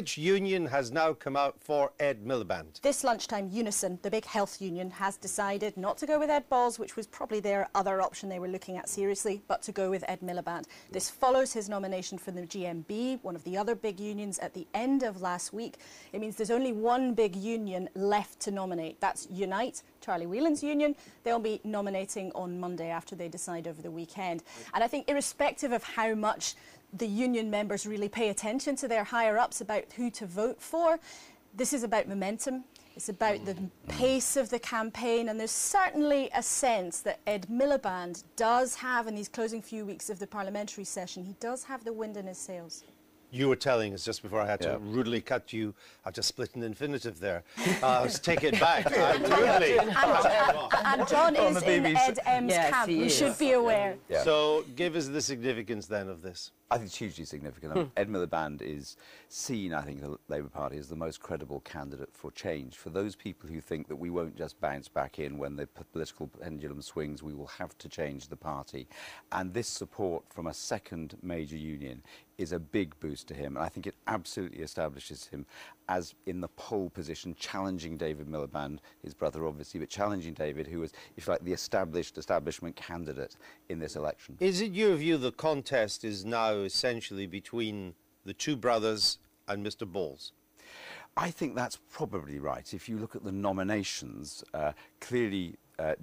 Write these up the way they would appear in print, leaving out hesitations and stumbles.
Which union has now come out for Ed Miliband? This lunchtime, Unison, the big health union, has decided not to go with Ed Balls, which was probably their other option they were looking at seriously, but to go with Ed Miliband. This follows his nomination for the GMB, one of the other big unions, at the end of last week. It means there's only one big union left to nominate. That's Unite, Charlie Whelan's union. They'll be nominating on Monday after they decide over the weekend. And I think irrespective of how much the union members really pay attention to their higher-ups about who to vote for, this is about momentum. It's about the pace of the campaign, and there's certainly a sense that Ed Miliband does have, in these closing few weeks of the parliamentary session, he does have the wind in his sails. You were telling us just before I had to rudely cut you. I've just split an infinitive there. Let's take it back. Rudely. And John is in Ed M's camp. We should be aware. Yeah. So give us the significance then of this. I think it's hugely significant. Ed Miliband is seen, I think, the Labour Party as the most credible candidate for change. For those people who think that we won't just bounce back in when the political pendulum swings, we will have to change the party. And this support from a second major union is a big boost to him. And I think it absolutely establishes him as in the pole position, challenging David Miliband, his brother obviously, but challenging David, who was, if you like, the establishment candidate in this election. Is it your view the contest is now essentially between the two brothers and Mr. Balls? I think that's probably right. If you look at the nominations, clearly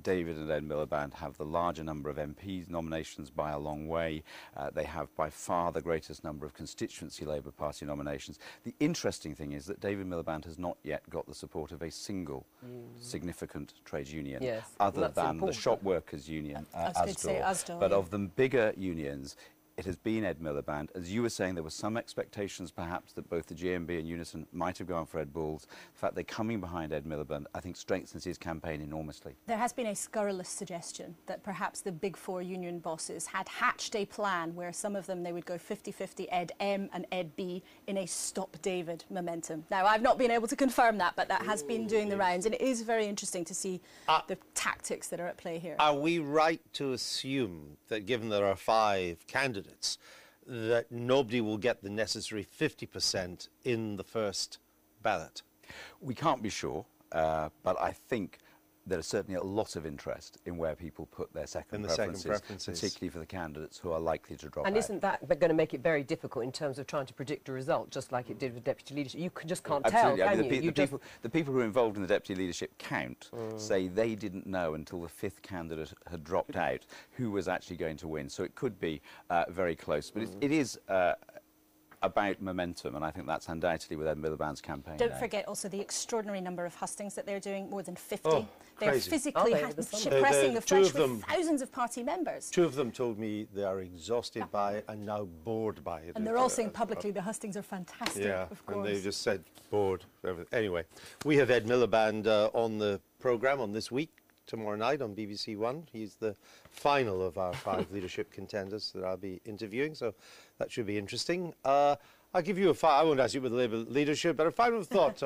David and Ed Miliband have the larger number of MP nominations by a long way. They have by far the greatest number of constituency Labour Party nominations. The interesting thing is that David Miliband has not yet got the support of a single significant trade union, other than the shop workers union, Asda. But of the bigger unions, it has been Ed Miliband. As you were saying, there were some expectations, perhaps, that both the GMB and Unison might have gone for Ed Balls. The fact they're coming behind Ed Miliband, I think, strengthens his campaign enormously. There has been a scurrilous suggestion that perhaps the big four union bosses had hatched a plan where some of them, they would go 50-50 Ed M and Ed B in a Stop David momentum. Now, I've not been able to confirm that, but that has been doing the rounds, and it is very interesting to see the tactics that are at play here. Are we right to assume that, given there are 5 candidates, that nobody will get the necessary 50% in the first ballot? We can't be sure, but I think there is certainly a lot of interest in where people put their second preferences, particularly for the candidates who are likely to drop out. And isn't that going to make it very difficult in terms of trying to predict a result, just like it did with deputy leadership? You just can't tell, can you? The people who are involved in the deputy leadership count say they didn't know until the 5th candidate had dropped out who was actually going to win. So it could be very close. But it is about momentum, and I think that's undoubtedly with Ed Miliband's campaign. Don't forget also the extraordinary number of hustings that they're doing, more than 50. They're physically pressing the flesh with thousands of party members. 2 of them told me they are exhausted by it and now bored by it. And they're all saying publicly the hustings are fantastic, of course. And they just said bored. Anyway, we have Ed Miliband on the programme on This Week, tomorrow night on BBC One. He's the final of our 5 leadership contenders that I'll be interviewing, so that should be interesting. I'll give you I won't ask you with Labour leadership, but a final thought.